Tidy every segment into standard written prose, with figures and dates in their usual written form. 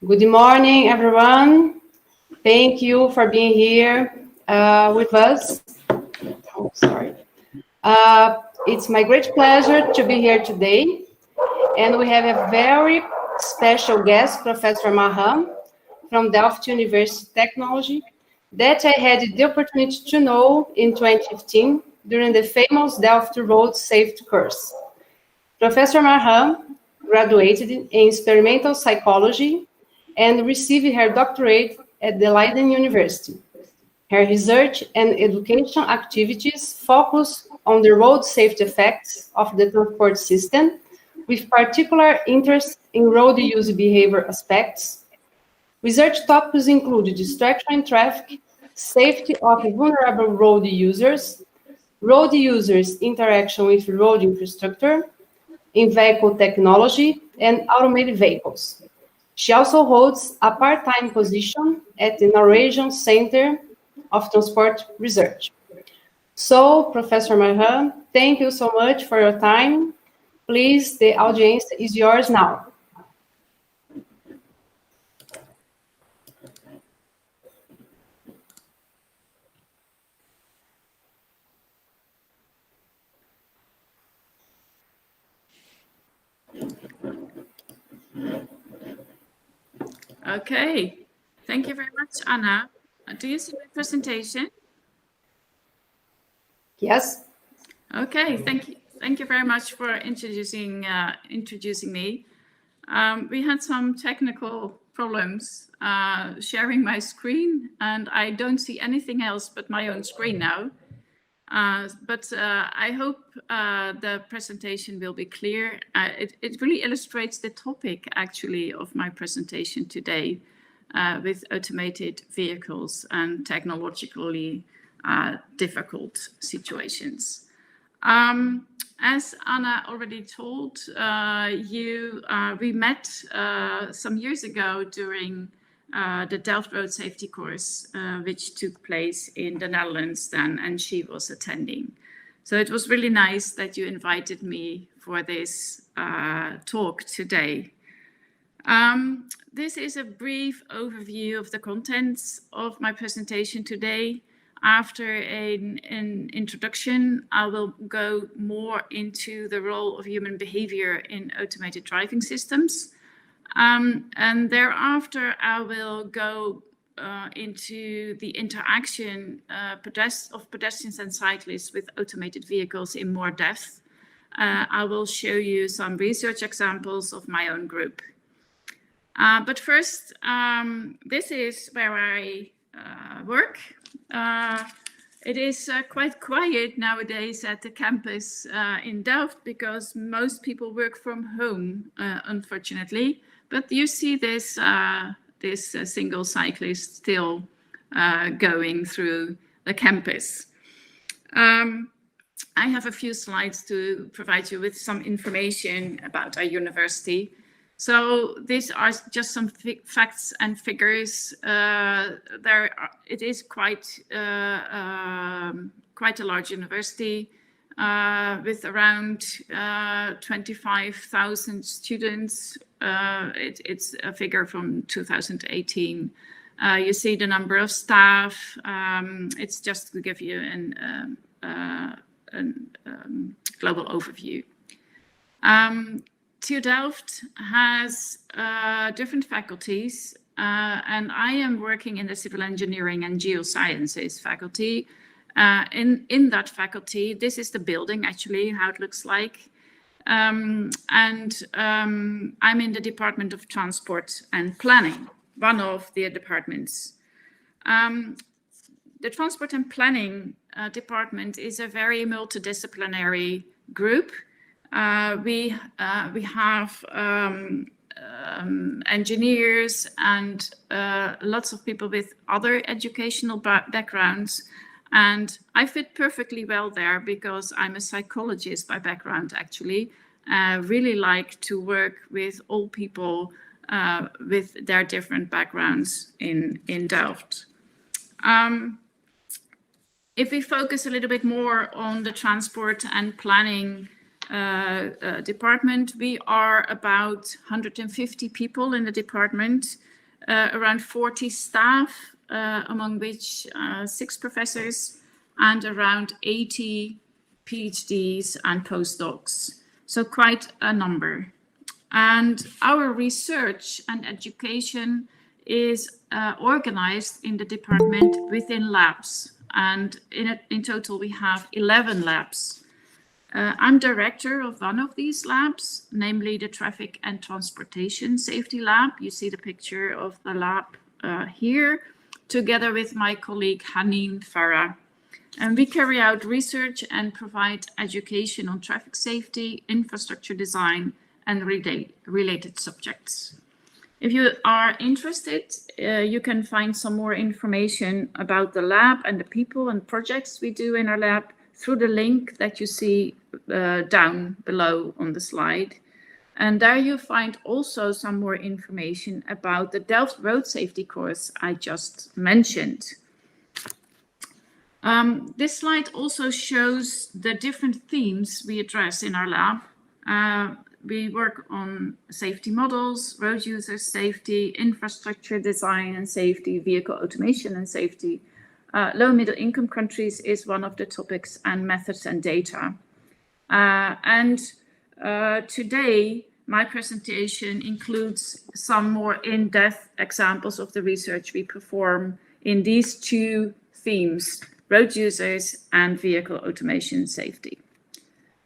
Good morning, everyone. Thank you for being here with us. Oh, sorry. It's my great pleasure to be here today. And we have a very special guest, Professor Marian, from Delft University Technology, that I had the opportunity to know in 2015 during the famous Delft Road Safety course. Professor Marian graduated in experimental psychology and received her doctorate at the Leiden University. Her research and education activities focus on the road safety effects of the transport system, with particular interest in road use behavior aspects. Research topics include distraction in traffic, safety of vulnerable road users interaction with road infrastructure, in-vehicle technology, and automated vehicles. She also holds a part-time position at the Norwegian Center of Transport Research. So, Professor Marian, thank you so much for your time. Please, the audience is yours now. Okay, thank you very much, Anna. Do you see my presentation? Yes. Okay, thank you very much for introducing me. We had some technical problems sharing my screen, and I don't see anything else but my own screen now. But I hope the presentation will be clear. It really illustrates the topic, actually, of my presentation today with automated vehicles and technologically difficult situations. As Anna already told you, we met some years ago during the Delft Road Safety course, which took place in the Netherlands then, and she was attending. So it was really nice that you invited me for this talk today. This is a brief overview of the contents of my presentation today. After an introduction, I will go more into the role of human behavior in automated driving systems. And thereafter, I will go into the interaction of pedestrians and cyclists with automated vehicles in more depth. I will show you some research examples of my own group. But first, this is where I work. It is quite quiet nowadays at the campus in Delft because most people work from home, unfortunately. But you see this single cyclist still going through the campus. I have a few slides to provide you with some information about our university. So these are just some facts and figures. It is quite a large university with around 25,000 students. It's a figure from 2018. You see the number of staff. It's just to give you a global overview. TU Delft has different faculties, and I am working in the civil engineering and geosciences faculty. In that faculty, this is the building, actually, how it looks like. I'm in the Department of Transport and Planning, one of the departments. The Transport and Planning department is a very multidisciplinary group. We have engineers and lots of people with other educational backgrounds. And I fit perfectly well there because I'm a psychologist by background, actually. Really like to work with all people with their different backgrounds in Delft. If we focus a little bit more on the transport and planning department, we are about 150 people in the department. around 40 staff, among which 6 professors and around 80 PhDs and postdocs. So quite a number. And our research and education is organized in the department within labs. And in total, we have 11 labs. I'm director of one of these labs, namely the Traffic and Transportation Safety Lab. You see the picture of the lab here, together with my colleague Hanin Farah. And we carry out research and provide education on traffic safety, infrastructure design, and related subjects. If you are interested, you can find some more information about the lab and the people and projects we do in our lab through the link that you see down below on the slide. And there you find also some more information about the Delft road safety course I just mentioned. This slide also shows the different themes we address in our lab. We work on safety models, road user safety, infrastructure design and safety, vehicle automation and safety. Low and middle income countries is one of the topics, and methods and data. Today, my presentation includes some more in-depth examples of the research we perform in these 2 themes, road users and vehicle automation safety.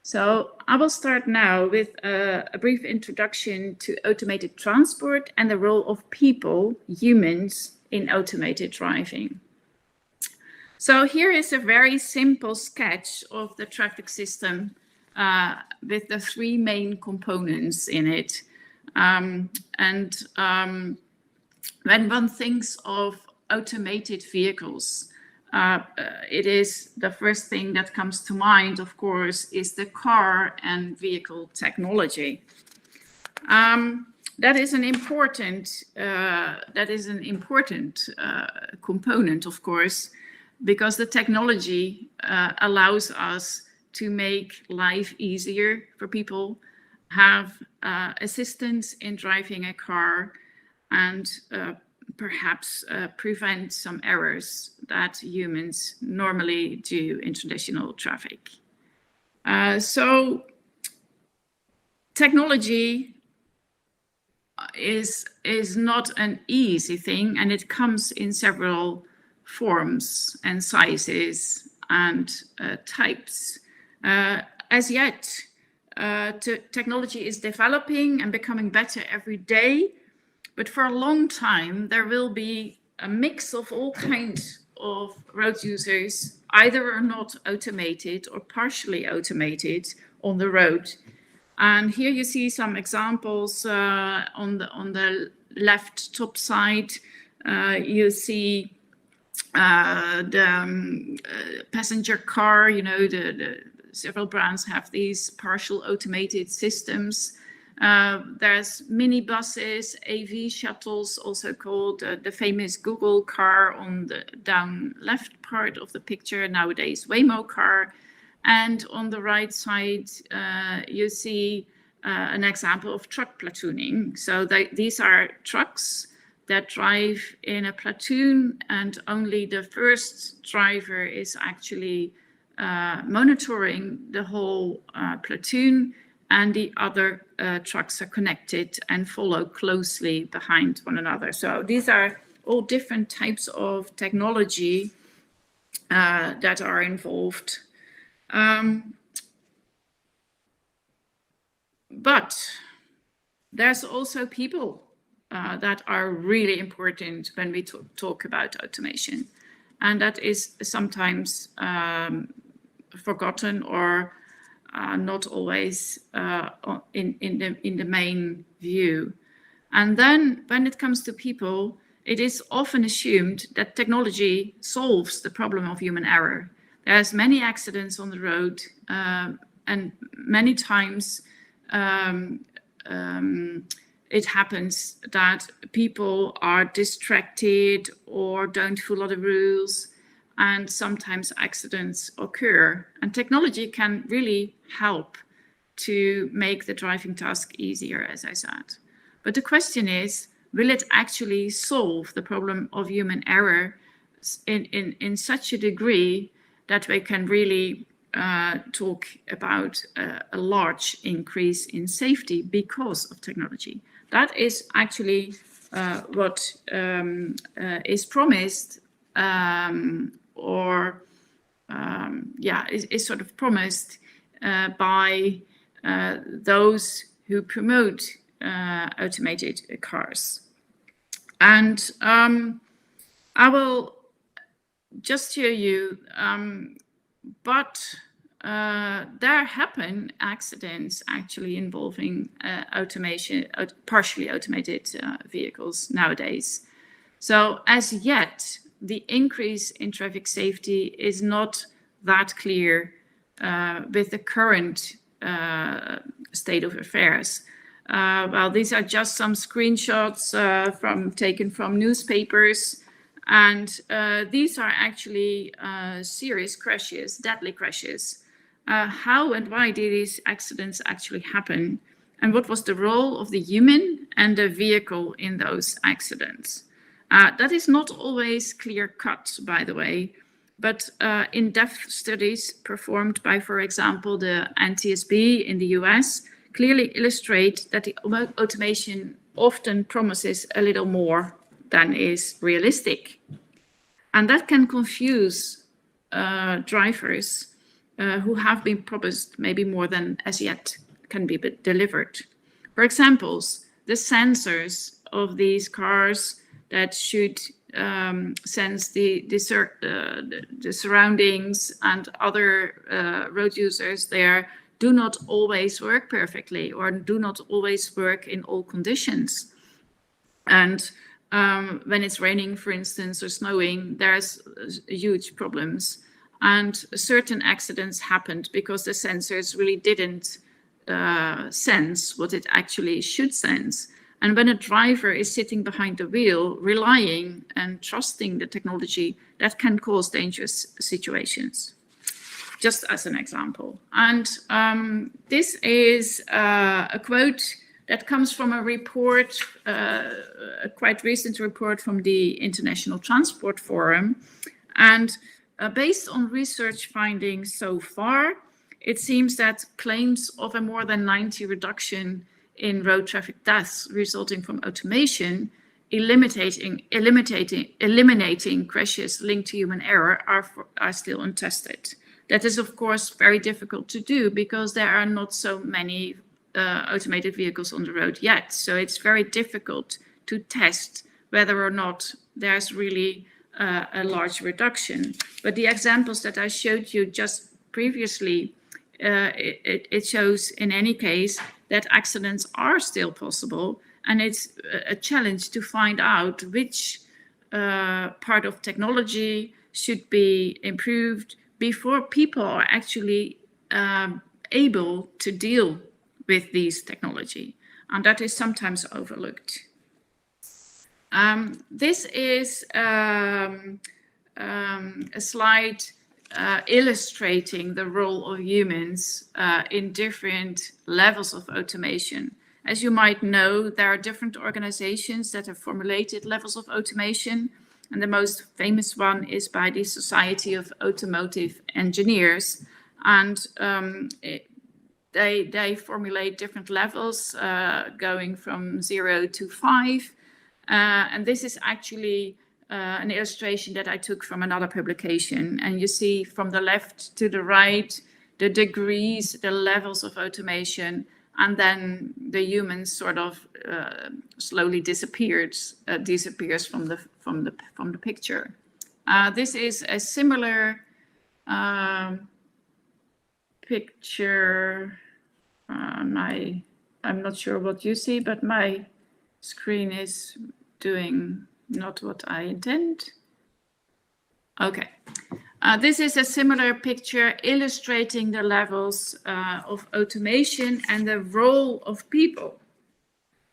So I will start now with a brief introduction to automated transport and the role of people, humans, in automated driving. So here is a very simple sketch of the traffic system with the 3 main components in it. When one thinks of automated vehicles, it is the first thing that comes to mind, of course, is the car and vehicle technology. That is an important component, of course, because the technology allows us to make life easier for people, have assistance in driving a car, and perhaps prevent some errors that humans normally do in traditional traffic. So technology is not an easy thing, and it comes in several forms and sizes and types. As yet, technology is developing and becoming better every day. But for a long time, there will be a mix of all kinds of road users, either are not automated or partially automated on the road. And here you see some examples on the left top side. You see the passenger car, the several brands have these partial automated systems. There's minibuses, AV shuttles, also called the famous Google car on the down left part of the picture, nowadays Waymo car. And on the right side, you see an example of truck platooning. So these are trucks that drive in a platoon, and only the first driver is actually monitoring the whole platoon, and the other trucks are connected and follow closely behind one another. So these are all different types of technology that are involved. But there's also people that are really important when we talk about automation. And that is sometimes forgotten or not always in the main view. And then when it comes to people, it is often assumed that technology solves the problem of human error. There's many accidents on the road, and many times it happens that people are distracted or don't follow the rules, and sometimes accidents occur. And technology can really help to make the driving task easier, as I said. But the question is, will it actually solve the problem of human error in such a degree that we can really talk about a large increase in safety because of technology? That is actually what is promised, is sort of promised by those who promote automated cars. And I will just show you, but there happen accidents actually involving partially automated vehicles nowadays. So as yet, the increase in traffic safety is not that clear with the current state of affairs. Well, these are just some screenshots taken from newspapers, and these are actually serious crashes, deadly crashes. How and why did these accidents actually happen? And what was the role of the human and the vehicle in those accidents? That is not always clear-cut, by the way, but in-depth studies performed by, for example, the NTSB in the US clearly illustrate that the automation often promises a little more than is realistic. And that can confuse drivers who have been promised maybe more than as yet can be delivered. For example, the sensors of these cars that should sense the surroundings and other road users there do not always work perfectly or do not always work in all conditions. And when it's raining, for instance, or snowing, there's huge problems. And certain accidents happened because the sensors really didn't sense what it actually should sense. And when a driver is sitting behind the wheel, relying and trusting the technology, that can cause dangerous situations, just as an example. And this is a quote that comes from a report, a quite recent report from the International Transport Forum. And based on research findings so far, it seems that claims of a more than 90% reduction in road traffic deaths resulting from automation, eliminating crashes linked to human error are still untested. That is, of course, very difficult to do because there are not so many automated vehicles on the road yet. So it's very difficult to test whether or not there's really a large reduction. But the examples that I showed you just previously, it shows in any case that accidents are still possible, and it's a challenge to find out which part of technology should be improved before people are actually able to deal with these technology, and that is sometimes overlooked. This is a slide illustrating the role of humans in different levels of automation. As you might know, there are different organizations that have formulated levels of automation, and the most famous one is by the Society of Automotive Engineers. And they formulate different levels going from 0 to 5. And this is actually an illustration that I took from another publication. And you see from the left to the right, the degrees, the levels of automation, and then the human sort of slowly disappears from the picture. This is a similar picture. I'm not sure what you see, but my screen is doing not what I intend. Okay. This is a similar picture illustrating the levels of automation and the role of people.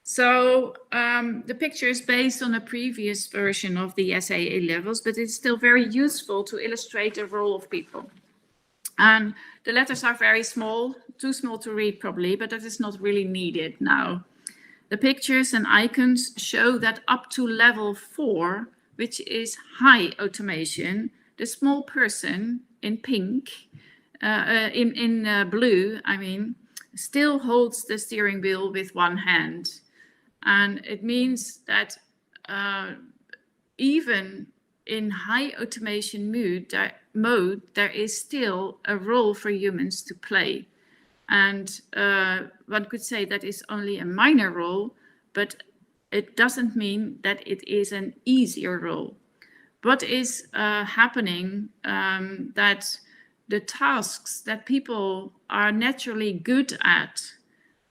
So the picture is based on a previous version of the SAE levels, but it's still very useful to illustrate the role of people. And the letters are very small, too small to read probably, but that is not really needed now. The pictures and icons show that up to level 4, which is high automation, the small person in pink, in blue, I mean, still holds the steering wheel with one hand. And it means that even in high automation mode, there is still a role for humans to play. And one could say that is only a minor role, but it doesn't mean that it is an easier role. What is happening that the tasks that people are naturally good at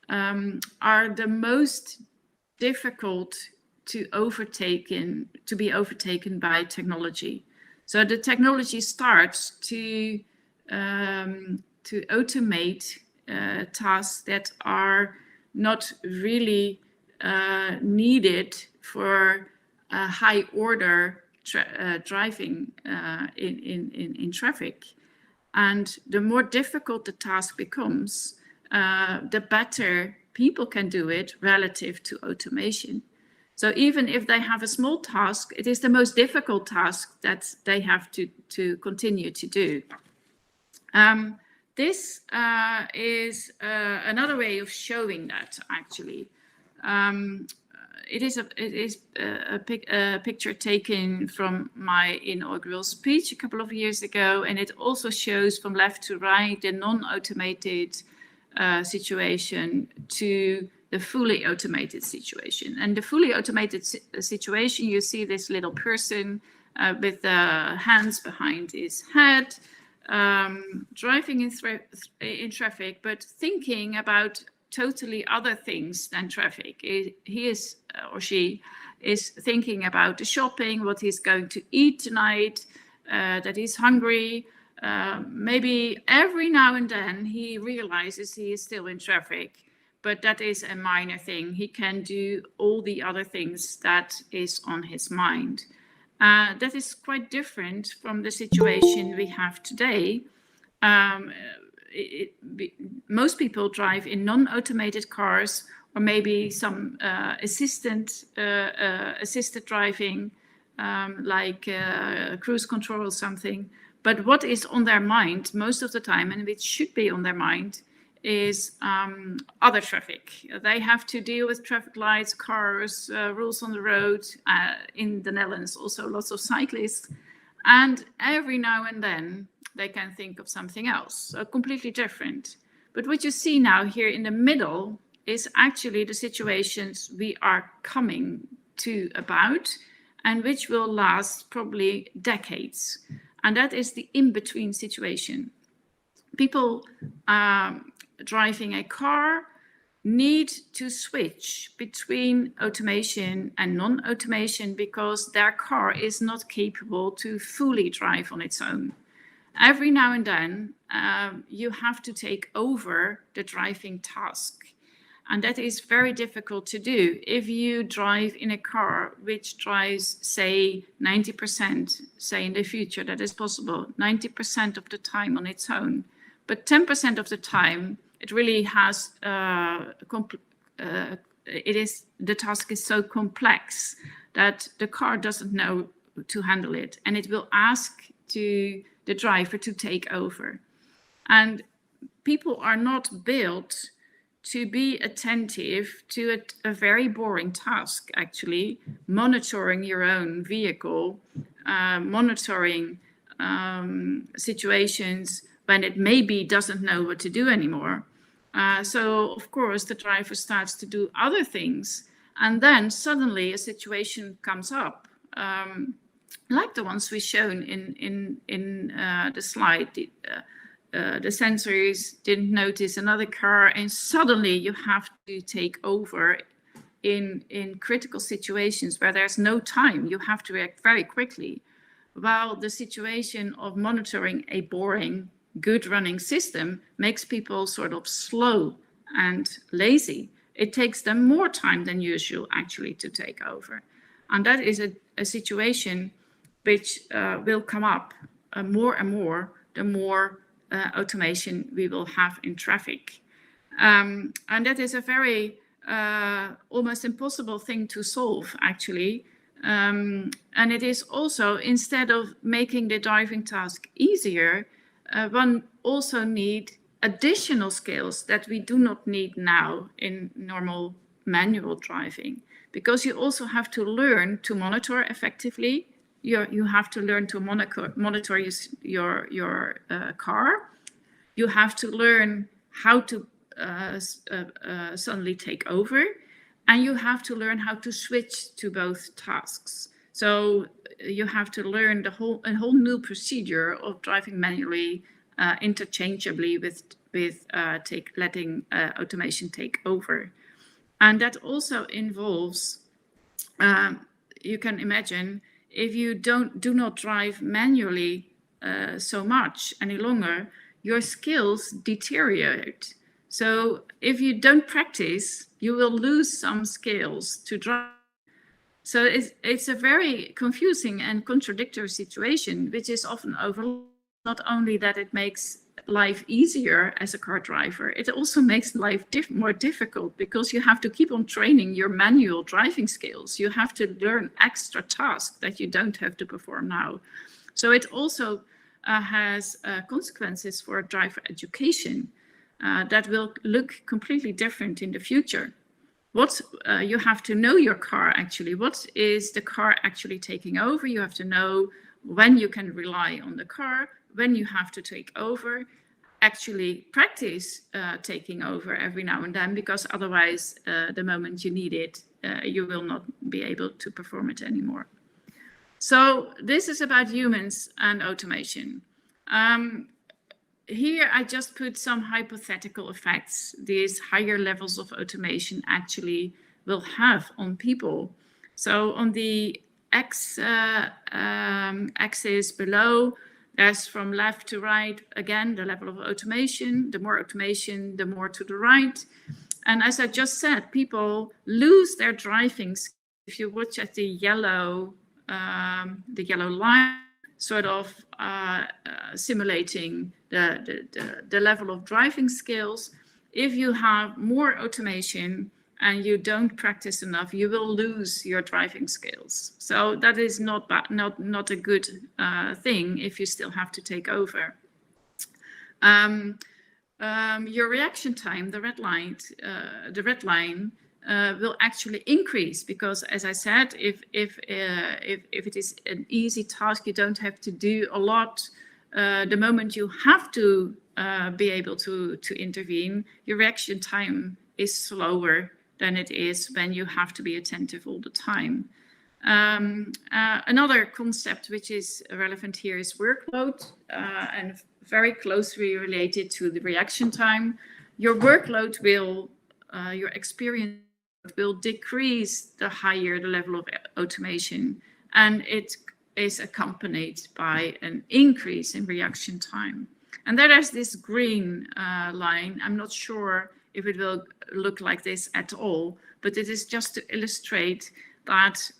are the most difficult to be overtaken by technology. So the technology starts to automate tasks that are not really needed for high order driving in traffic. And the more difficult the task becomes, the better people can do it relative to automation. So even if they have a small task, it is the most difficult task that they have to continue to do. This is another way of showing that, actually. It is a picture taken from my inaugural speech a couple of years ago, and it also shows from left to right the non-automated situation to the fully automated situation. And the fully automated situation, you see this little person with the hands behind his head, driving in traffic, but thinking about totally other things than traffic. He is or she is thinking about the shopping, what he's going to eat tonight, that he's hungry. Maybe every now and then he realizes he is still in traffic, but that is a minor thing. He can do all the other things that is on his mind. That is quite different from the situation we have today. Most people drive in non-automated cars, or maybe some assisted driving, like cruise control or something. But what is on their mind most of the time, and which should be on their mind, is other traffic. They have to deal with traffic lights, cars, rules on the road. In the Netherlands, also lots of cyclists. And every now and then, they can think of something else, so completely different. But what you see now here in the middle is actually the situations we are coming to about, and which will last probably decades. And that is the in-between situation. People driving a car need to switch between automation and non-automation because their car is not capable to fully drive on its own. Every now and then, you have to take over the driving task. And that is very difficult to do. If you drive in a car which drives, say, 90%, say in the future, that is possible, 90% of the time on its own. But 10% of the time, it really has, the task is so complex that the car doesn't know to handle it. And it will ask the driver to take over. And people are not built to be attentive to a very boring task, actually, monitoring your own vehicle, monitoring situations when it maybe doesn't know what to do anymore. So, of course, the driver starts to do other things, and then suddenly a situation comes up, like the ones we've shown in the slide. The sensors didn't notice another car, and suddenly you have to take over in critical situations where there's no time. You have to react very quickly. While the situation of monitoring a boring, good running system makes people sort of slow and lazy. It takes them more time than usual, actually, to take over. And that is a situation which will come up more and more the more automation we will have in traffic. And that is a very almost impossible thing to solve, actually. And it is also, instead of making the driving task easier, one also need additional skills that we do not need now in normal manual driving, because you also have to learn to monitor effectively. You have to learn to monitor your car. You have to learn how to suddenly take over, and you have to learn how to switch to both tasks. So you have to learn a whole new procedure of driving manually interchangeably with letting automation take over. And that also involves, you can imagine, if you do not drive manually so much any longer, your skills deteriorate. So if you don't practice, you will lose some skills to drive. So it's a very confusing and contradictory situation, which is often overlooked. Not only that it makes life easier as a car driver, it also makes life more difficult, because you have to keep on training your manual driving skills. You have to learn extra tasks that you don't have to perform now. So it also has consequences for driver education that will look completely different in the future. You have to know your car actually. What is the car actually taking over? You have to know when you can rely on the car, when you have to take over, actually practice taking over every now and then, because otherwise the moment you need it, you will not be able to perform it anymore. So this is about humans and automation. Here I just put some hypothetical effects these higher levels of automation actually will have on people. So on the axis below, there's from left to right, again, the level of automation. The more automation, the more to the right. And as I just said, people lose their driving skills. If you watch at the yellow line, sort of simulating the level of driving skills. If you have more automation and you don't practice enough, you will lose your driving skills. So that is not a good thing if you still have to take over. Your reaction time, the red line, will actually increase, because, as I said, if it is an easy task, you don't have to do a lot. The moment you have to be able to intervene, your reaction time is slower than it is when you have to be attentive all the time. Another concept which is relevant here is workload, and very closely related to the reaction time. Your workload will, your experience will decrease the higher the level of automation, and it is accompanied by an increase in reaction time. And there is this green line. I'm not sure if it will look like this at all, but it is just to illustrate that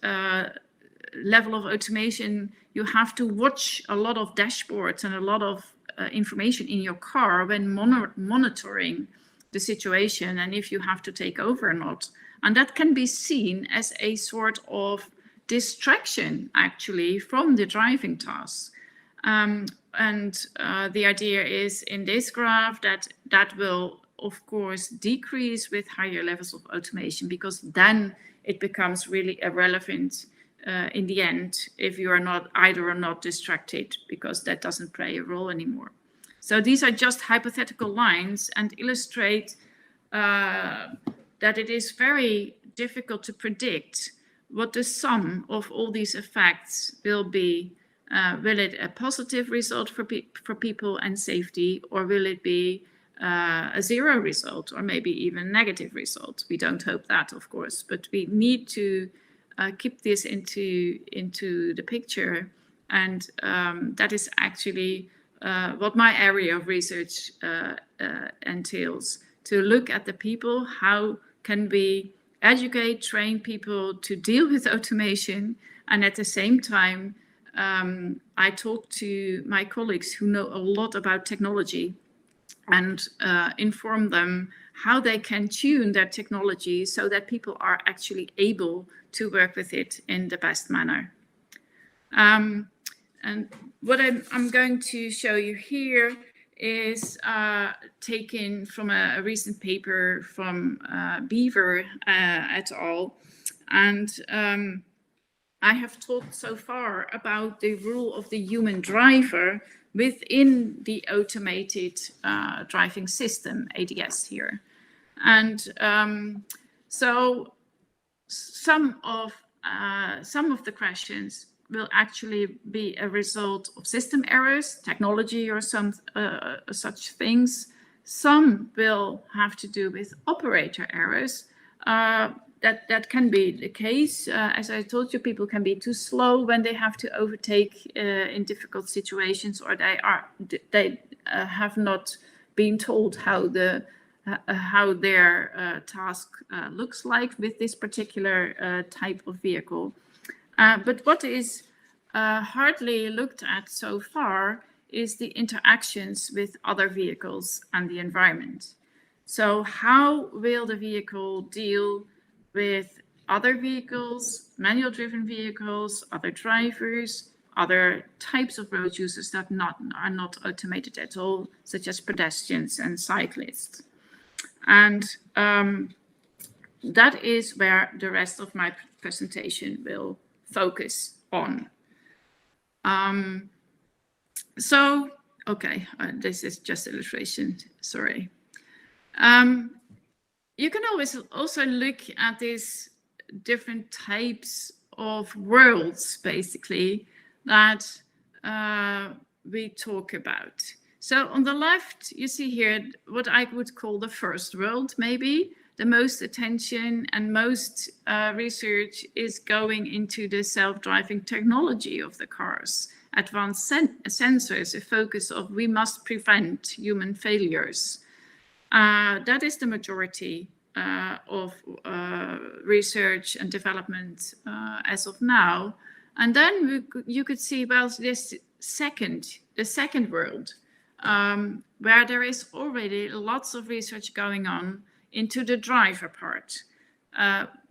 level of automation. You have to watch a lot of dashboards and a lot of information in your car when monitoring the situation, and if you have to take over or not. And that can be seen as a sort of distraction, actually, from the driving tasks. The idea is in this graph that will, of course, decrease with higher levels of automation, because then it becomes really irrelevant in the end if you are not distracted, because that doesn't play a role anymore. So these are just hypothetical lines and illustrate that it is very difficult to predict what the sum of all these effects will be. Will it a positive result for people and safety, or will it be a zero result, or maybe even a negative result? We don't hope that, of course, but we need to keep this into the picture, and that is actually what my area of research entails, to look at the people. How can we educate, train people to deal with automation, and at the same time I talk to my colleagues who know a lot about technology, and inform them how they can tune their technology so that people are actually able to work with it in the best manner. And what I'm going to show you here is taken from a recent paper from Beaver et al. And I have talked so far about the role of the human driver within the automated driving system, ADS here. And so some of the questions will actually be a result of system errors, technology, or some such things. Some will have to do with operator errors. That can be the case. As I told you, people can be too slow when they have to overtake in difficult situations, or they have not been told how their task looks like with this particular type of vehicle. But what is hardly looked at so far is the interactions with other vehicles and the environment. So how will the vehicle deal with other vehicles, manual driven vehicles, other drivers, other types of road users that are not automated at all, such as pedestrians and cyclists? And that is where the rest of my presentation will focus on. This is just illustration, sorry. You can always also look at these different types of worlds, basically, that we talk about. So on the left, you see here what I would call the first world, maybe. The most attention and most research is going into the self-driving technology of the cars. Advanced sensors, a focus of we must prevent human failures. That is the majority of research and development as of now. And then you could see, well, the second world, where there is already lots of research going on into the driver part.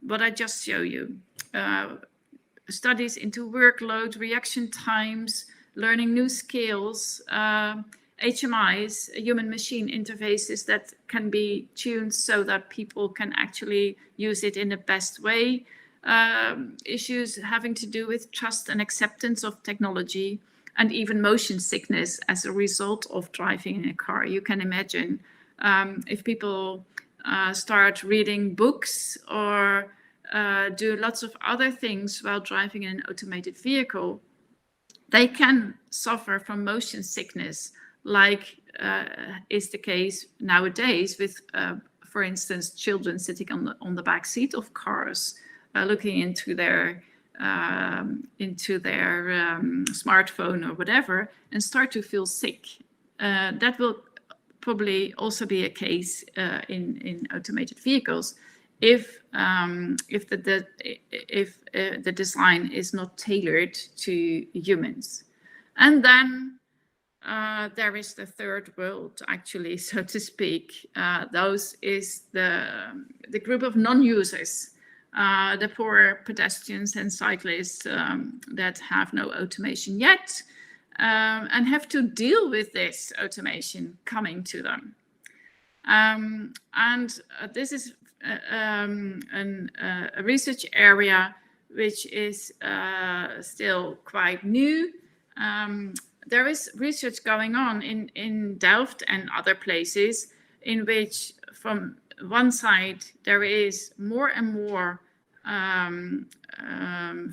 What I just show you. Studies into workload, reaction times, learning new skills, HMIs, human-machine interfaces that can be tuned so that people can actually use it in the best way. Issues having to do with trust and acceptance of technology, and even motion sickness as a result of driving in a car. You can imagine if people start reading books or do lots of other things while driving in an automated vehicle, they can suffer from motion sickness, like is the case nowadays with, for instance, children sitting on the back seat of cars, looking into their smartphone or whatever, and start to feel sick. That will probably also be a case in automated vehicles if the design is not tailored to humans. And then there is the third world, actually, so to speak. Those is the group of non-users, the poor pedestrians and cyclists that have no automation yet, and have to deal with this automation coming to them. And this is a research area which is still quite new. There is research going on in Delft and other places in which, from one side, there is more and more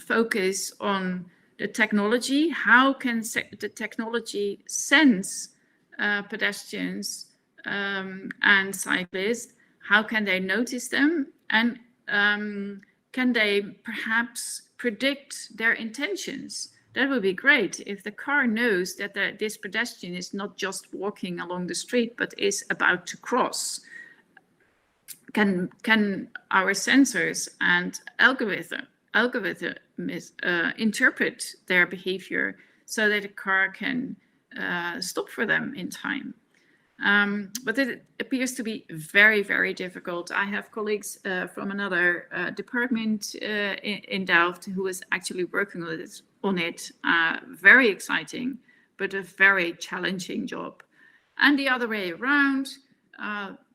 focus on the technology. How can the technology sense pedestrians and cyclists? How can they notice them? And can they perhaps predict their intentions? That would be great if the car knows that this pedestrian is not just walking along the street, but is about to cross. Can our sensors and algorithms interpret their behavior so that the car can stop for them in time? But it appears to be very, very difficult. I have colleagues from another department in Delft who is actually working on it. Very exciting, but a very challenging job. And the other way around,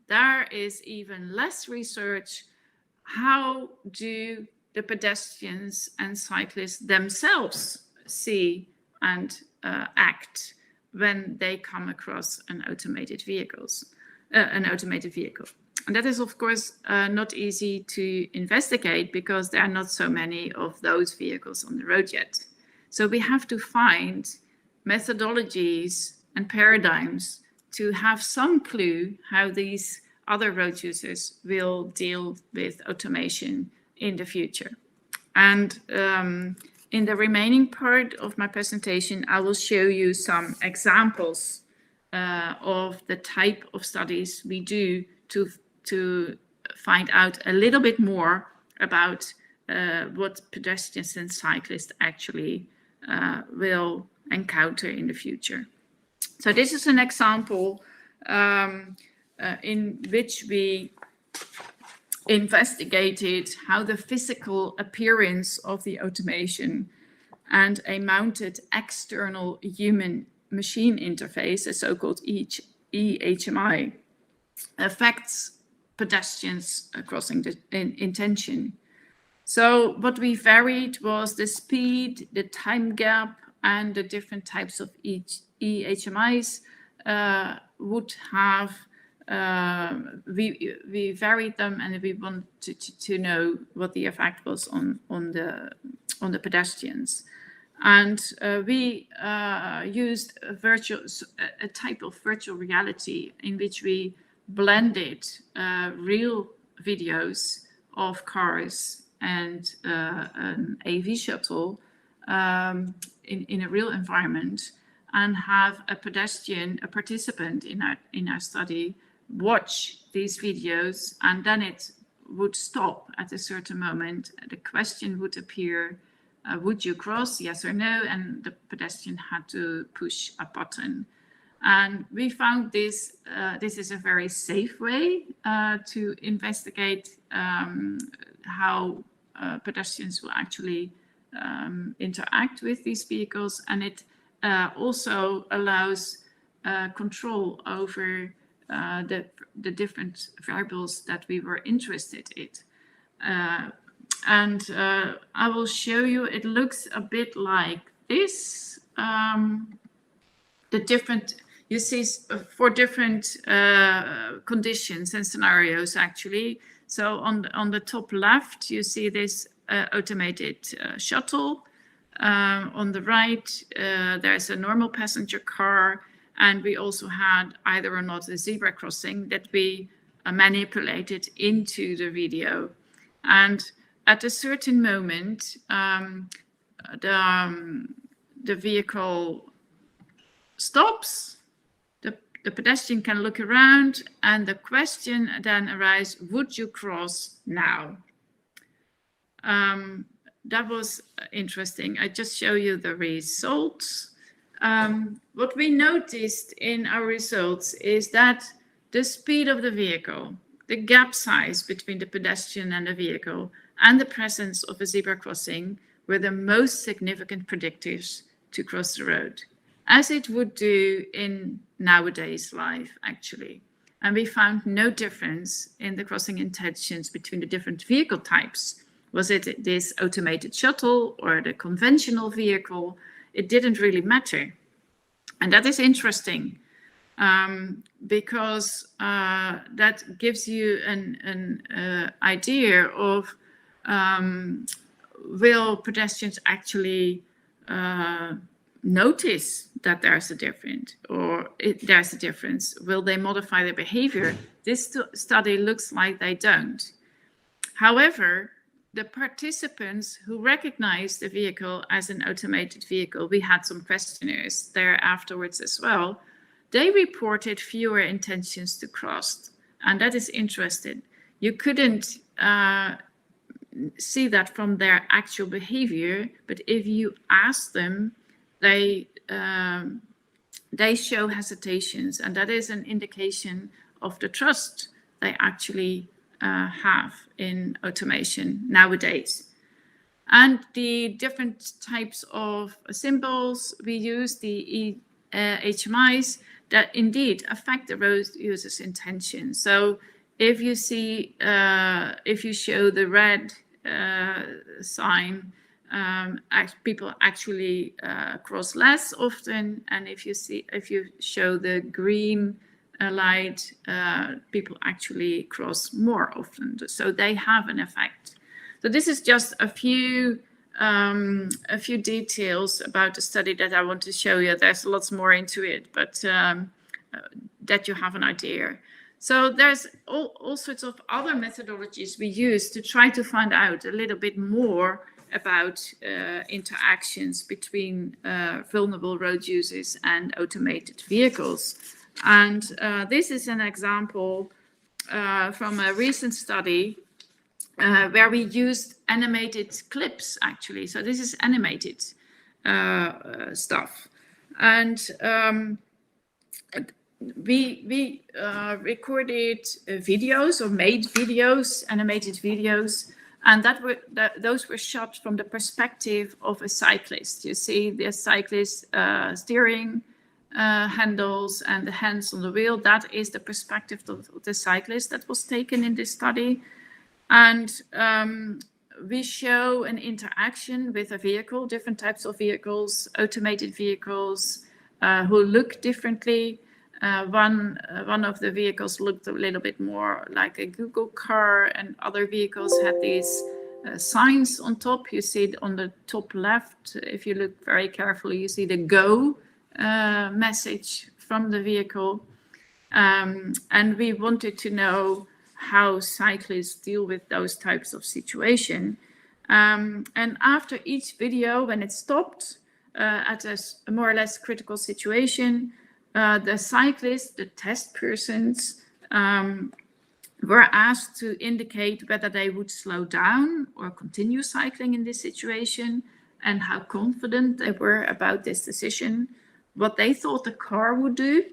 there is even less research. How do the pedestrians and cyclists themselves see and act when they come across an automated vehicle? And that is, of course, not easy to investigate because there are not so many of those vehicles on the road yet. So we have to find methodologies and paradigms to have some clue how these other road users will deal with automation in the future. And in the remaining part of my presentation, I will show you some examples of the type of studies we do to find out a little bit more about what pedestrians and cyclists actually will encounter in the future. So this is an example in which we investigated how the physical appearance of the automation and a mounted external human-machine interface, a so-called EHMI, affects pedestrians crossing the intention. So what we varied was the speed, the time gap, and the different types of each EHMIs would have. We varied them, and we wanted to know what the effect was on the pedestrians. And we used a type of virtual reality in which we blended real videos of cars and an AV shuttle in a real environment, and have a participant in our study, watch these videos, and then it would stop at a certain moment. The question would appear, would you cross, yes or no? And the pedestrian had to push a button. And we found this is a very safe way to investigate how pedestrians will actually interact with these vehicles. And it also allows control over the different variables that we were interested in. And I will show you, it looks a bit like this. The different, you see, for different conditions and scenarios actually. So on the top left, you see this automated shuttle. On the right, there's a normal passenger car. And we also had either or not a zebra crossing that we manipulated into the video. And at a certain moment, the vehicle stops, the pedestrian can look around, and the question then arises, would you cross now? That was interesting. I just show you the results. What we noticed in our results is that the speed of the vehicle, the gap size between the pedestrian and the vehicle, and the presence of a zebra crossing were the most significant predictors to cross the road, as it would do in nowadays life, actually. And we found no difference in the crossing intentions between the different vehicle types. Was it this automated shuttle or the conventional vehicle? It didn't really matter. And that is interesting because that gives you an idea of will pedestrians actually notice that there's a difference, or there's a difference? Will they modify their behavior? This study looks like they don't. However, the participants who recognized the vehicle as an automated vehicle, we had some questionnaires there afterwards as well, they reported fewer intentions to cross. And that is interesting. You couldn't see that from their actual behavior, but if you ask them, they they show hesitations, and that is an indication of the trust they actually have in automation nowadays. And the different types of symbols we use, the HMIs, that indeed affect the road user's intention. So if you see, if you show the red sign, people actually cross less often, and if you show the green light, people actually cross more often. So they have an effect. So this is just a few details about the study that I want to show you. There's lots more into it, but that you have an idea. So there's all sorts of other methodologies we use to try to find out a little bit more about interactions between vulnerable road users and automated vehicles. And this is an example from a recent study where we used animated clips, actually. So this is animated stuff. And we recorded videos or made videos, animated videos, and those were shot from the perspective of a cyclist. You see the cyclist steering handles and the hands on the wheel. That is the perspective of the cyclist that was taken in this study. And we show an interaction with a vehicle, different types of vehicles, automated vehicles who look differently. One of the vehicles looked a little bit more like a Google car, and other vehicles had these signs on top. You see it on the top left. If you look very carefully, you see the go message from the vehicle. And we wanted to know how cyclists deal with those types of situation. And after each video, when it stopped at a more or less critical situation, the cyclists, the test persons, were asked to indicate whether they would slow down or continue cycling in this situation, and how confident they were about this decision, what they thought the car would do,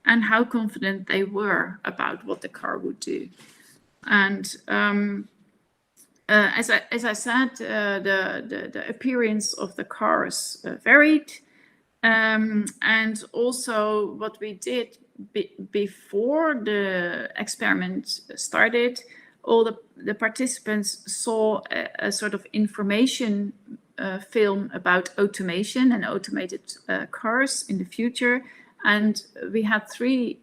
and how confident they were about what the car would do. And as I said, the appearance of the cars varied. And also what we did before the experiment started, all the participants saw a sort of information film about automation and automated cars in the future. And we had 3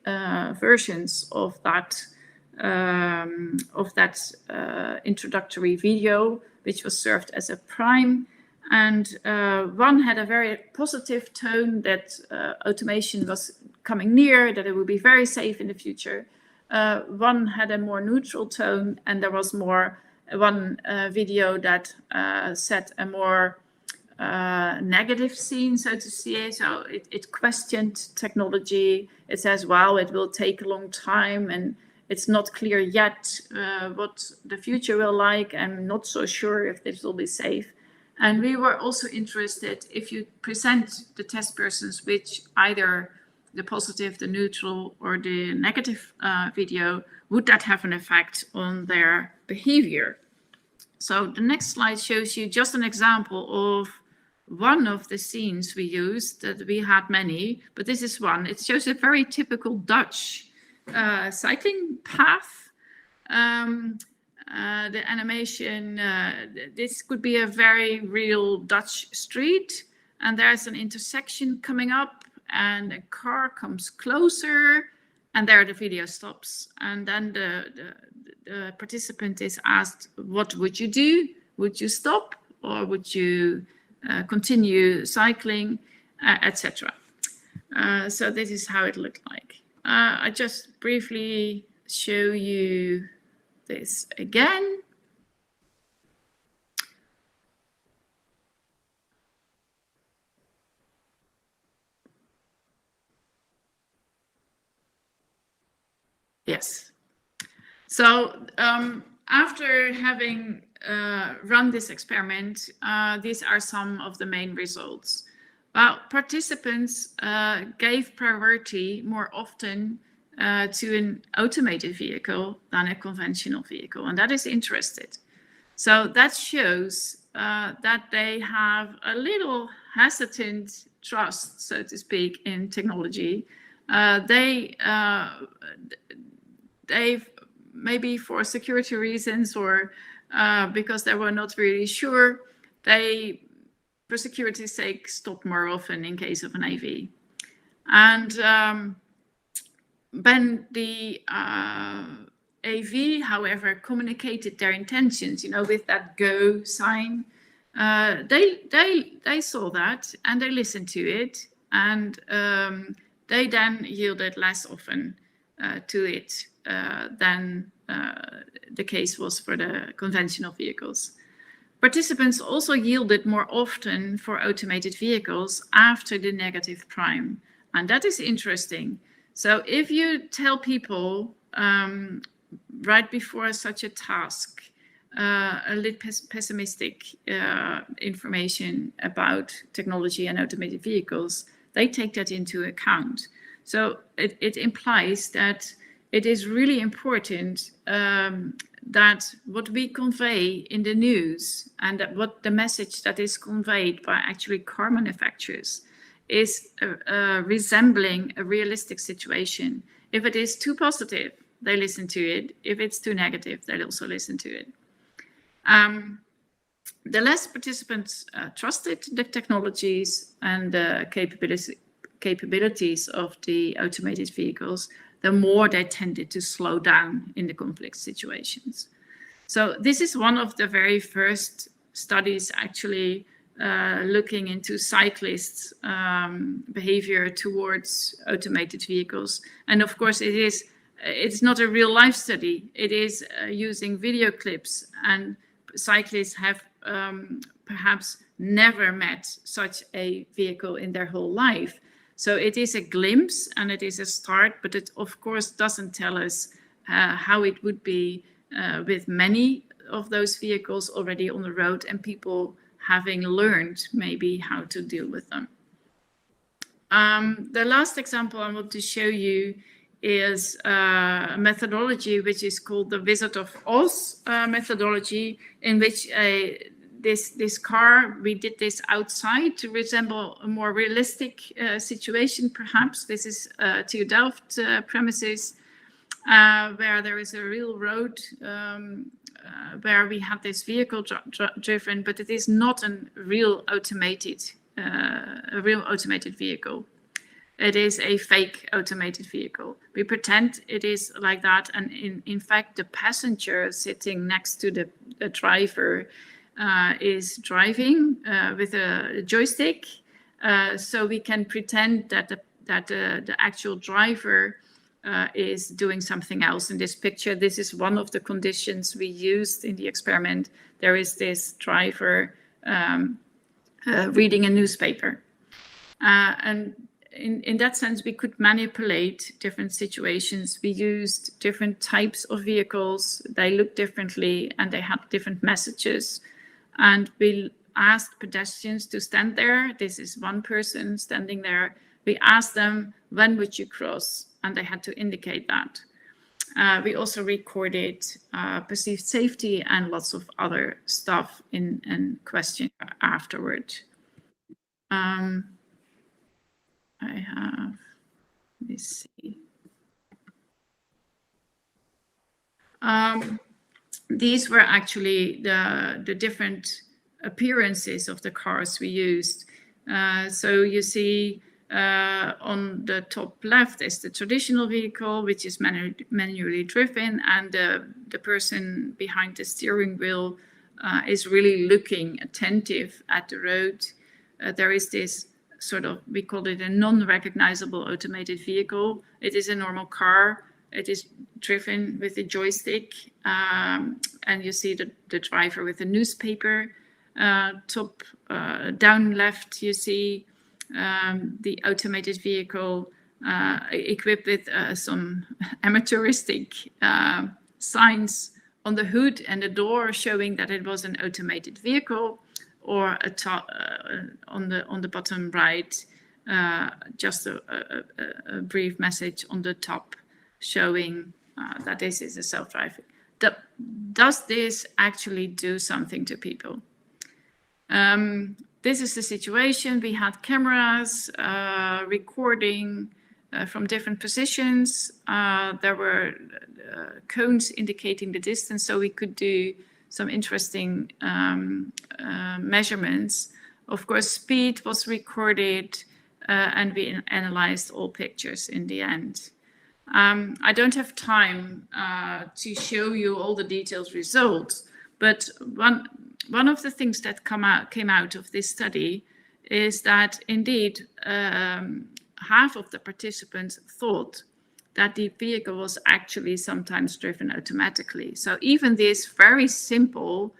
versions of that introductory video, which was served as a prime. And one had a very positive tone that automation was coming near, that it would be very safe in the future. One had a more neutral tone, and there was one video that set a more negative scene, so to say. So it questioned technology. It says, well, it will take a long time, and it's not clear yet what the future will like. I'm not so sure if this will be safe. And we were also interested, if you present the test persons with either the positive, the neutral, or the negative video, would that have an effect on their behavior? So the next slide shows you just an example of one of the scenes we used. That we had many, but this is one. It shows a very typical Dutch cycling path. The animation, this could be a very real Dutch street, and there's an intersection coming up, and a car comes closer, and there the video stops. And then the participant is asked, what would you do? Would you stop, or would you continue cycling, etc. So this is how it looked like. I just briefly show you this again. Yes. So after having run this experiment, these are some of the main results. Well, participants gave priority more often to an automated vehicle than a conventional vehicle, and that is interesting. So that shows that they have a little hesitant trust, so to speak, in technology. They've maybe for security reasons or because they were not really sure, they, for security's sake, stopped more often in case of an AV. And when the AV, however, communicated their intentions, with that go sign, they saw that and they listened to it, and they then yielded less often to it than the case was for the conventional vehicles. Participants also yielded more often for automated vehicles after the negative prime, and that is interesting. So if you tell people right before such a task a little pessimistic information about technology and automated vehicles, they take that into account. So it implies that it is really important that what we convey in the news and that what the message that is conveyed by actually car manufacturers is resembling a realistic situation. If it is too positive, they listen to it. If it's too negative, they'll also listen to it. The less participants trusted the technologies and the capabilities of the automated vehicles, the more they tended to slow down in the complex situations. So this is one of the very first studies actually looking into cyclists' behavior towards automated vehicles. And of course, it's not a real life study. It is using video clips, and cyclists have perhaps never met such a vehicle in their whole life. So it is a glimpse and it is a start, but it of course doesn't tell us how it would be with many of those vehicles already on the road and people having learned maybe how to deal with them. The last example I want to show you is a methodology which is called the Wizard of Oz methodology, in which this car, we did this outside to resemble a more realistic situation, perhaps. This is TU Delft premises, where there is a real road where we have this vehicle driven, but it is not a real automated vehicle. It is a fake automated vehicle. We pretend it is like that, and in fact, the passenger sitting next to the driver is driving with a joystick, so we can pretend that the actual driver is doing something else. In this picture, this is one of the conditions we used in the experiment. There is this driver reading a newspaper, and in that sense, we could manipulate different situations. We used different types of vehicles. They looked differently and they had different messages. And we asked pedestrians to stand there. This is one person standing there. We asked them, when would you cross? And they had to indicate that. We also recorded perceived safety and lots of other stuff in question afterward. I have, let me see. These were actually the different appearances of the cars we used. So you see on the top left is the traditional vehicle, which is manually driven, and the person behind the steering wheel is really looking attentive at the road. There is this sort of, we call it a non-recognizable automated vehicle. It is a normal car. It is driven with a joystick, and you see the driver with a newspaper. Top down left, you see the automated vehicle equipped with some amateuristic signs on the hood and the door showing that it was an automated vehicle. or a top, on the bottom right, just a brief message on the top showing that this is a self-driving. Does this actually do something to people? This is the situation. We had cameras recording from different positions. There were cones indicating the distance, so we could do some interesting measurements. Of course, speed was recorded, and we analyzed all pictures in the end. I don't have time to show you all the detailed results, but one of the things that came out of this study is that indeed half of the participants thought that the vehicle was actually sometimes driven automatically. So even this very simple,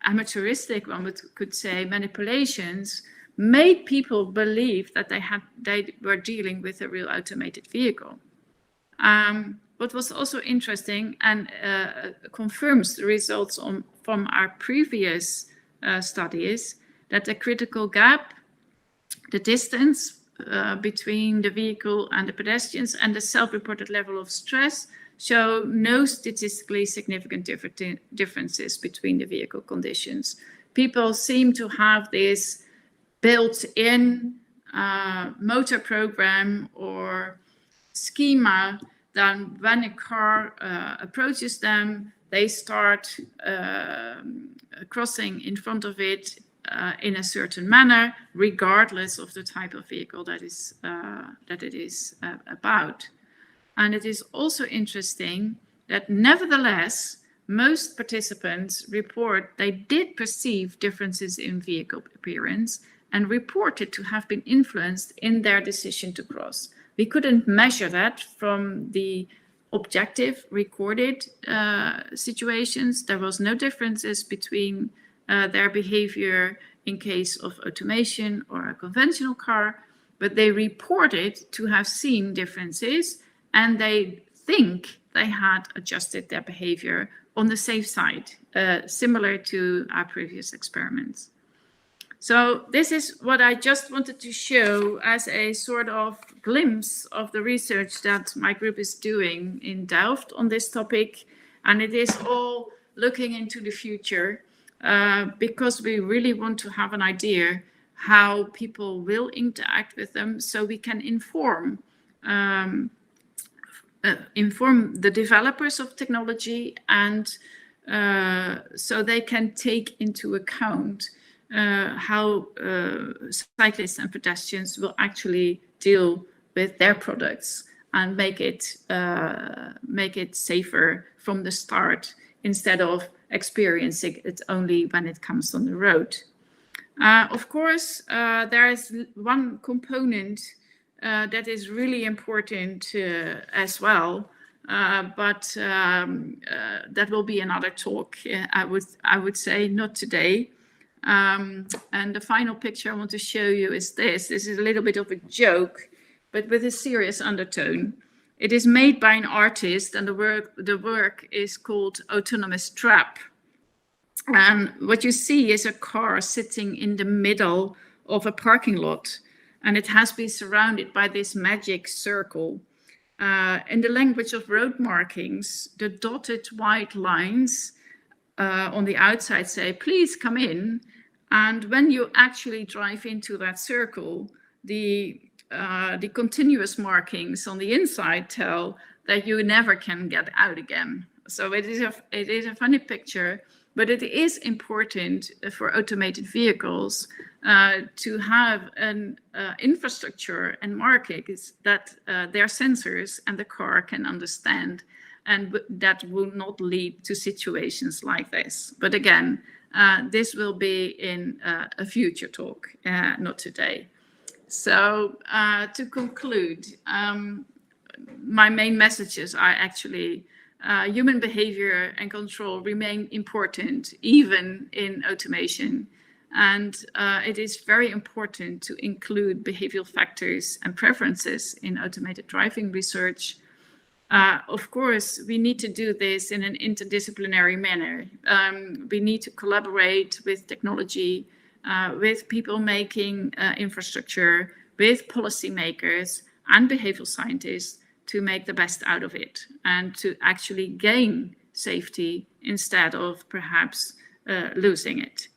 amateuristic, one could say, manipulations made people believe that they were dealing with a real automated vehicle. What was also interesting and confirms the results from our previous studies, that the critical gap, the distance between the vehicle and the pedestrians, and the self-reported level of stress show no statistically significant differences between the vehicle conditions. People seem to have this built-in motor program or schema that when a car approaches them, they start crossing in front of it in a certain manner, regardless of the type of vehicle that it is about. And it is also interesting that nevertheless, most participants report they did perceive differences in vehicle appearance and reported to have been influenced in their decision to cross. We couldn't measure that from the objective recorded situations. There was no differences between their behavior in case of automation or a conventional car, but they reported to have seen differences, and they think they had adjusted their behavior on the safe side, similar to our previous experiments. So this is what I just wanted to show as a sort of glimpse of the research that my group is doing in Delft on this topic. And it is all looking into the future because we really want to have an idea how people will interact with them, so we can inform the developers of technology, and so they can take into account how cyclists and pedestrians will actually deal with their products and make it safer from the start, instead of experiencing it only when it comes on the road. Of course, there is one component that is really important as well, but that will be another talk. I would say not today. And the final picture I want to show you is this. This is a little bit of a joke, but with a serious undertone. It is made by an artist, and the work is called Autonomous Trap. And what you see is a car sitting in the middle of a parking lot, and it has been surrounded by this magic circle. In the language of road markings, the dotted white lines on the outside say, please come in. And when you actually drive into that circle, the continuous markings on the inside tell that you never can get out again. So it is a funny picture, but it is important for automated vehicles to have an infrastructure and markings that their sensors and the car can understand, and that will not lead to situations like this. But again, this will be in a future talk, not today. So to conclude, my main messages are actually human behavior and control remain important even in automation. And it is very important to include behavioral factors and preferences in automated driving research. Of course, we need to do this in an interdisciplinary manner. We need to collaborate with technology, with people making infrastructure, with policymakers and behavioral scientists to make the best out of it and to actually gain safety instead of perhaps losing it.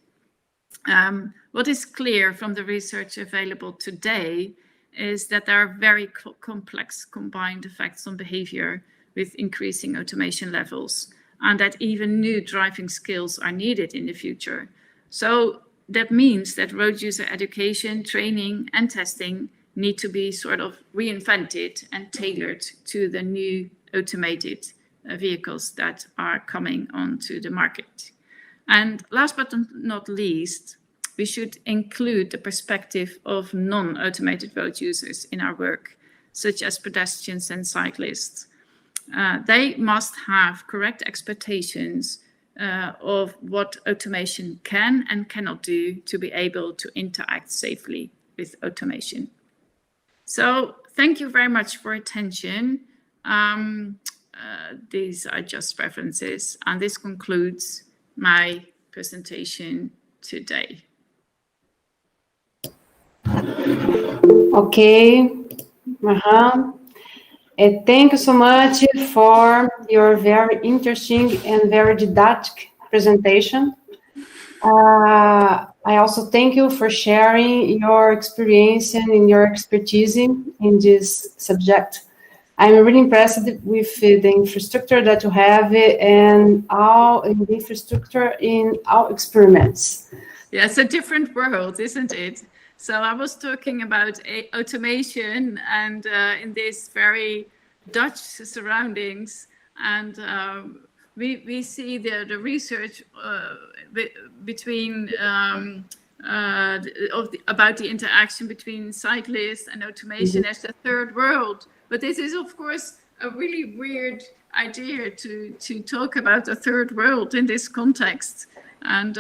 What is clear from the research available today is that there are very complex combined effects on behavior with increasing automation levels, and that even new driving skills are needed in the future. So that means that road user education, training and testing need to be sort of reinvented and tailored to the new automated vehicles that are coming onto the market. And last but not least, we should include the perspective of non-automated road users in our work, such as pedestrians and cyclists. They must have correct expectations of what automation can and cannot do to be able to interact safely with automation. So thank you very much for attention. These are just references, and this concludes my presentation today. Okay, Marian. Thank you so much for your very interesting and very didactic presentation. I also thank you for sharing your experience and your expertise in this subject. I'm really impressed with the infrastructure that you have and the infrastructure in our experiments. Yeah, it's a different world, isn't it? So I was talking about automation and in these very Dutch surroundings, and we see the research between about the interaction between cyclists and automation as the third world. But this is, of course, a really weird idea to talk about the third world in this context. And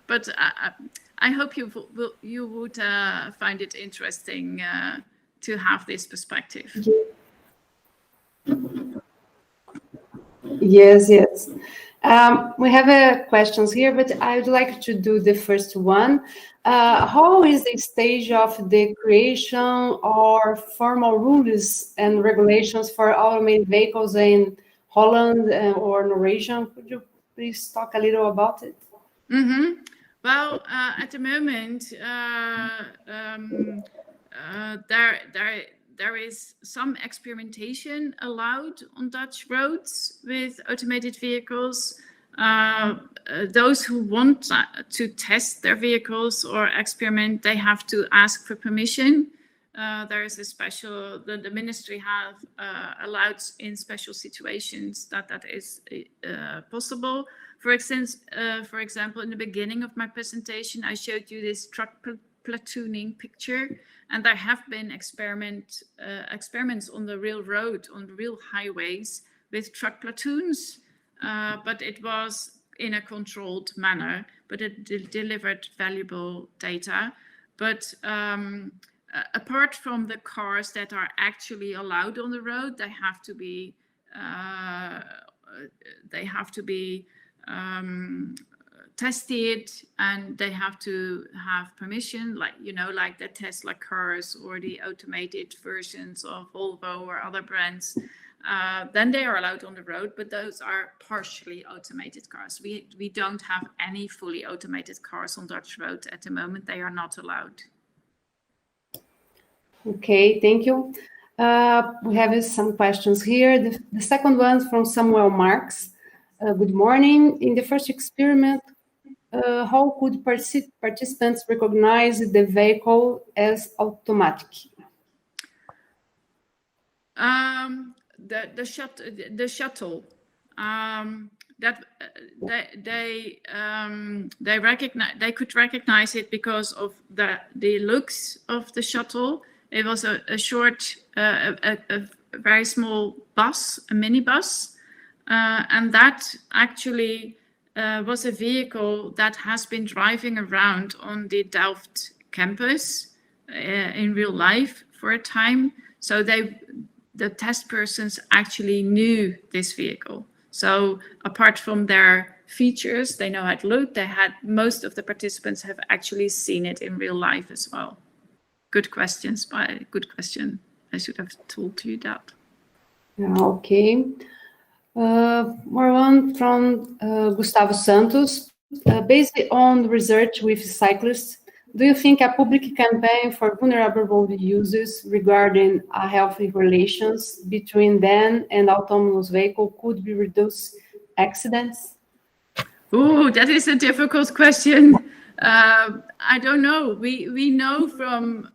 but I hope you would find it interesting to have this perspective. Yes. We have questions here, but I would like to do the first one. How is the stage of the creation or formal rules and regulations for automated vehicles in Holland or Norwegian? Could you please talk a little about it? Mm-hmm. Well, at the moment, there is some experimentation allowed on Dutch roads with automated vehicles. Those who want to test their vehicles or experiment, they have to ask for permission. There is a special, the ministry have allowed in special situations that is possible. For example, in the beginning of my presentation, I showed you this truck platooning picture, and there have been experiments on the real road, on the real highways with truck platoons, but it was in a controlled manner, but it delivered valuable data. But apart from the cars that are actually allowed on the road, they have to be tested, and they have to have permission, like the Tesla cars or the automated versions of Volvo or other brands. Then they are allowed on the road, but those are partially automated cars. We don't have any fully automated cars on Dutch roads at the moment. They are not allowed. Okay, thank you. We have some questions here. The second one from Samuel Marks. Good morning. In the first experiment, how could participants recognize the vehicle as automatic? The shuttle that they could recognize it because of the looks of the shuttle. It was a short, a very small bus, a minibus, and that actually was a vehicle that has been driving around on the Delft campus in real life for a time. So the test persons actually knew this vehicle. So apart from their features, they know how to look. Most of the participants have actually seen it in real life as well. Good question. I should have told you that. Okay. More one from Gustavo Santos. Based on research with cyclists, do you think a public campaign for vulnerable road users regarding a healthy relations between them and autonomous vehicle could be reduce accidents? Oh, that is a difficult question. I don't know. We know from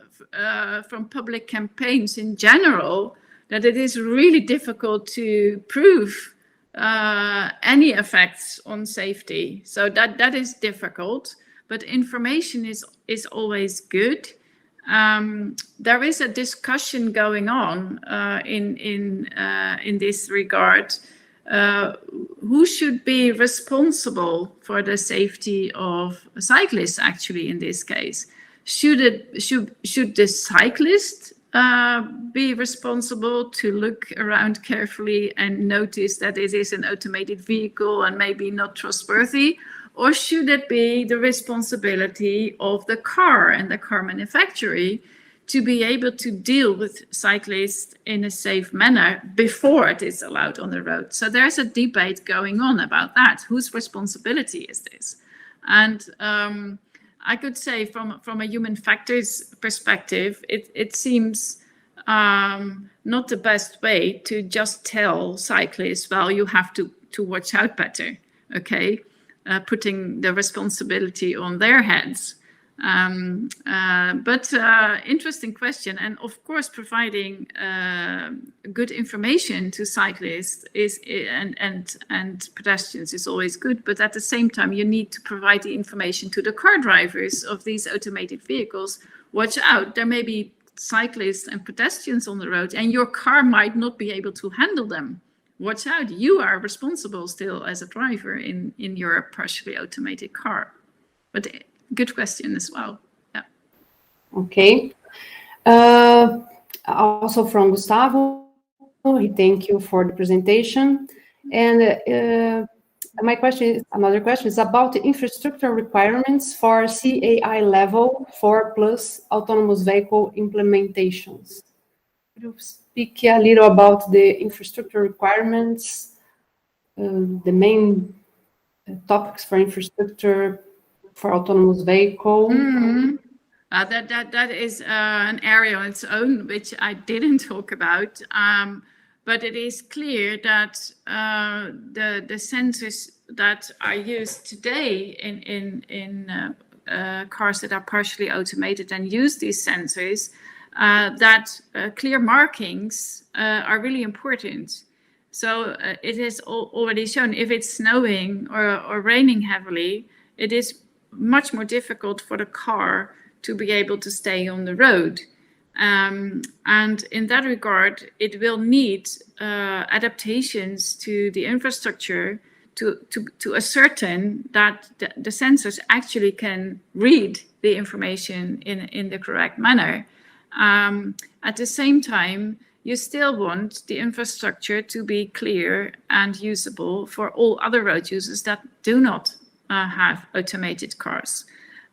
public campaigns in general that it is really difficult to prove any effects on safety. So that is difficult. But information is always good. There is a discussion going on in this regard. Who should be responsible for the safety of cyclists? Actually, in this case, should the cyclist be responsible to look around carefully and notice that it is an automated vehicle and maybe not trustworthy? Or should it be the responsibility of the car and the car manufacturer to be able to deal with cyclists in a safe manner before it is allowed on the road? So there's a debate going on about that. Whose responsibility is this? And I could say from a human factors perspective, it seems not the best way to just tell cyclists, well, you have to watch out better, okay? Putting the responsibility on their heads. But interesting question, and of course providing good information to cyclists and pedestrians is always good, but at the same time you need to provide the information to the car drivers of these automated vehicles. Watch out, there may be cyclists and pedestrians on the road and your car might not be able to handle them. Watch out, you are responsible still as a driver in your partially automated car. But good question as well. Yeah. Okay. Also from Gustavo, he thank you for the presentation. And another question is about the infrastructure requirements for CAI level 4+ autonomous vehicle implementations. Could you speak a little about the infrastructure requirements, the main topics for infrastructure for autonomous vehicle? Mm-hmm. That is an area on its own, which I didn't talk about. But it is clear that the sensors that are used today in cars that are partially automated and use these sensors, that clear markings are really important. So it is already shown if it's snowing or raining heavily, it is much more difficult for the car to be able to stay on the road. And in that regard, it will need adaptations to the infrastructure to ascertain that the sensors actually can read the information in the correct manner. At the same time, you still want the infrastructure to be clear and usable for all other road users that do not have automated cars.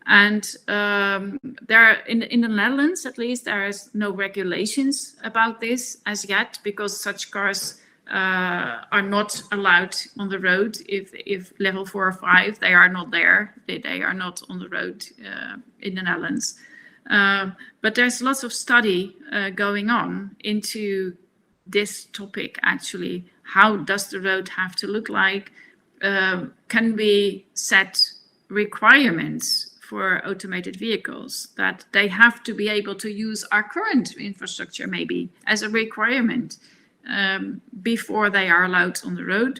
And there, in the Netherlands, at least, there is no regulations about this as yet, because such cars are not allowed on the road. If level 4 or 5, they are not there. They are not on the road in the Netherlands. But there's lots of study going on into this topic, actually. How does the road have to look like? Can we set requirements for automated vehicles that they have to be able to use our current infrastructure maybe as a requirement before they are allowed on the road?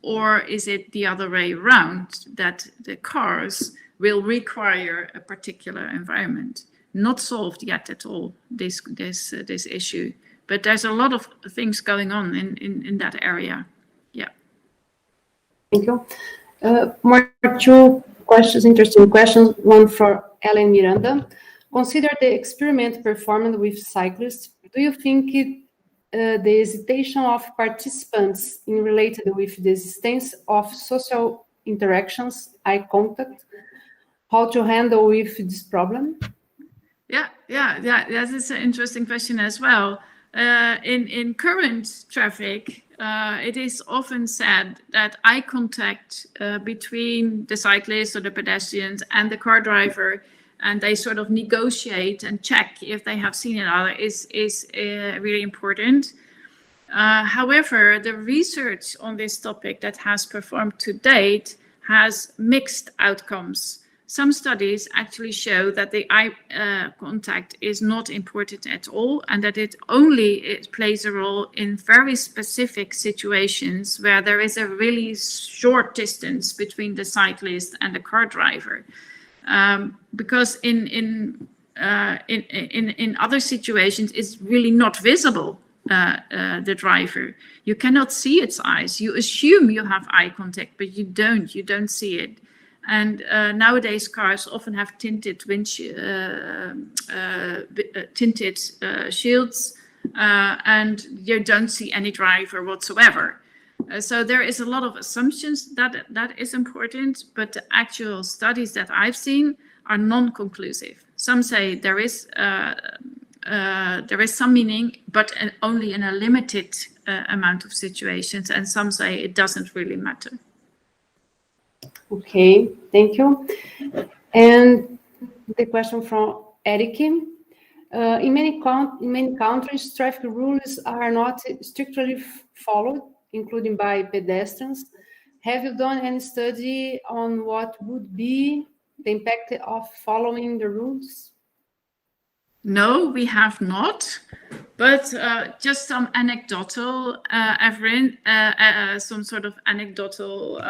Or is it the other way around, that the cars will require a particular environment? Not solved yet at all, this issue. But there's a lot of things going on in that area. Yeah. Thank you. More two questions, interesting questions. One for Ellen Miranda. Consider the experiment performed with cyclists do you think the hesitation of participants in related with the existence of social interactions, eye contact, how to handle with this problem? Yeah, that is an interesting question as well. In current traffic, it is often said that eye contact between the cyclist or the pedestrians and the car driver, and they sort of negotiate and check if they have seen each other, is really important. However, the research on this topic that has performed to date has mixed outcomes. Some studies actually show that the eye contact is not important at all, and that it plays a role in very specific situations where there is a really short distance between the cyclist and the car driver. Because in other situations, it's really not visible, the driver. You cannot see its eyes. You assume you have eye contact, but you don't see it. And nowadays, cars often have tinted shields, and you don't see any driver whatsoever. So there is a lot of assumptions that is important, but the actual studies that I've seen are non-conclusive. Some say there is some meaning, but only in a limited amount of situations, and some say it doesn't really matter. Okay, thank you. And the question from Eric. In many countries, traffic rules are not strictly followed, including by pedestrians. Have you done any study on what would be the impact of following the rules? No, we have not, but just some anecdotal, some sort of anecdotal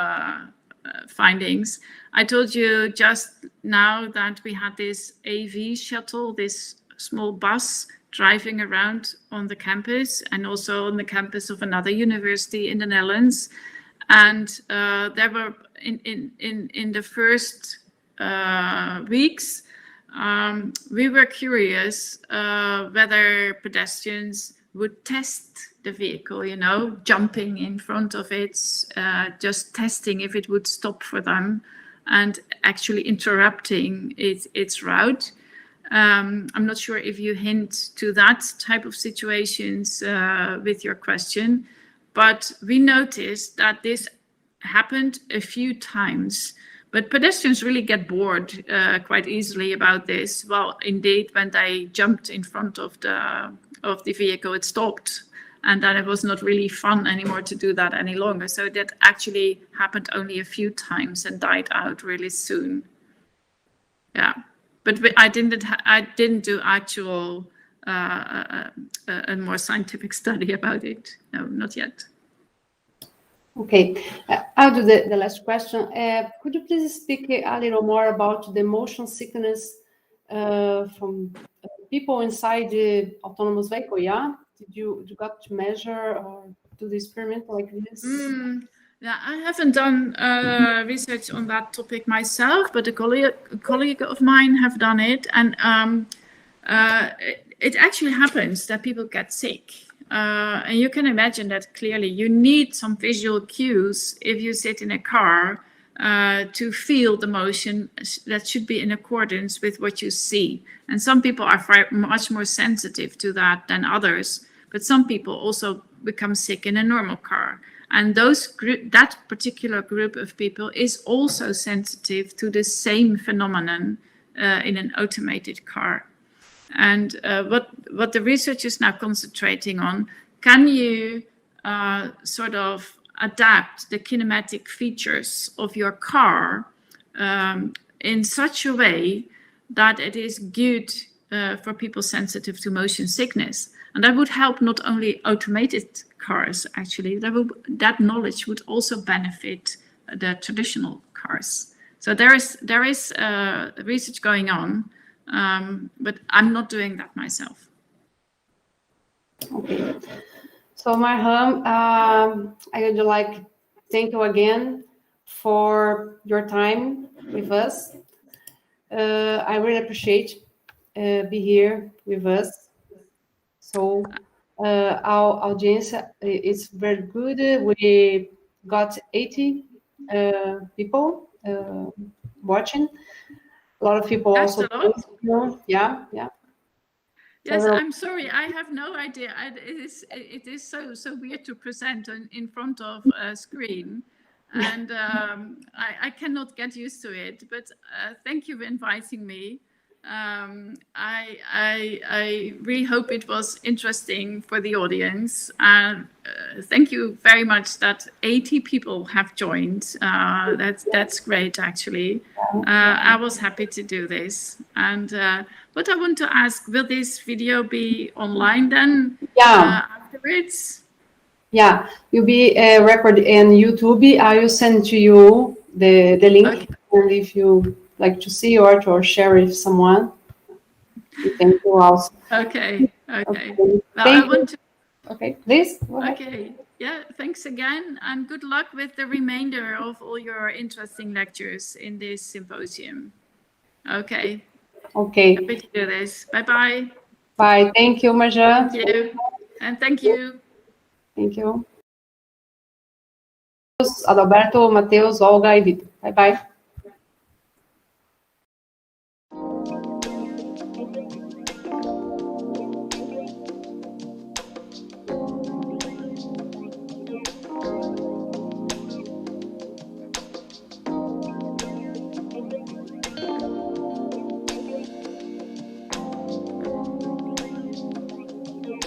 findings. I told you just now that we had this AV shuttle, this small bus driving around on the campus, and also on the campus of another university in the Netherlands. And there were in the first weeks, we were curious whether pedestrians would test the vehicle, jumping in front of it, just testing if it would stop for them, and actually interrupting its route. I'm not sure if you hint to that type of situations with your question, but we noticed that this happened a few times. But pedestrians really get bored quite easily about this. Well, indeed, when they jumped in front of the vehicle, it stopped, and then it was not really fun anymore to do that any longer. So that actually happened only a few times and died out really soon. Yeah, but I didn't do actual a more scientific study about it. No, not yet. Okay, I'll do the last question. Could you please speak a little more about the motion sickness from people inside the autonomous vehicle? Yeah, did you got to measure or do the experiment like this? Yeah, I haven't done research on that topic myself, but a colleague of mine have done it, and it actually happens that people get sick. And you can imagine that clearly you need some visual cues if you sit in a car to feel the motion that should be in accordance with what you see. And some people are much more sensitive to that than others, but some people also become sick in a normal car. And that particular group of people is also sensitive to the same phenomenon in an automated car. And what the research is now concentrating on, can you sort of adapt the kinematic features of your car in such a way that it is good for people sensitive to motion sickness? And that would help not only automated cars, actually, that knowledge would also benefit the traditional cars. So there is research going on. But I'm not doing that myself. Okay. So Marian, I would like to thank you again for your time with us. I really appreciate be here with us. So our audience is very good. We got 80 people watching. A lot of people That's also. a lot. Yeah. Yes, I'm sorry, I have no idea. It is so weird to present in front of a screen, and I cannot get used to it. But thank you for inviting me. I really hope it was interesting for the audience. And thank you very much that 80 people have joined. That's great, actually. I was happy to do this. And but I want to ask, will this video be online then? Afterwards? Yeah, you'll be recorded in YouTube. I will send to you the link, okay. And if you like to see or share with someone, you can do also. Okay. Well, Okay, please. Okay. Yeah. Thanks again, and good luck with the remainder of all your interesting lectures in this symposium. Okay. Okay. Happy to do this. Bye-bye. Bye. Thank you, Marian. Thank you. And thank you. Thank you. Adalberto, Matheus, Olga e Vitor. Bye-bye.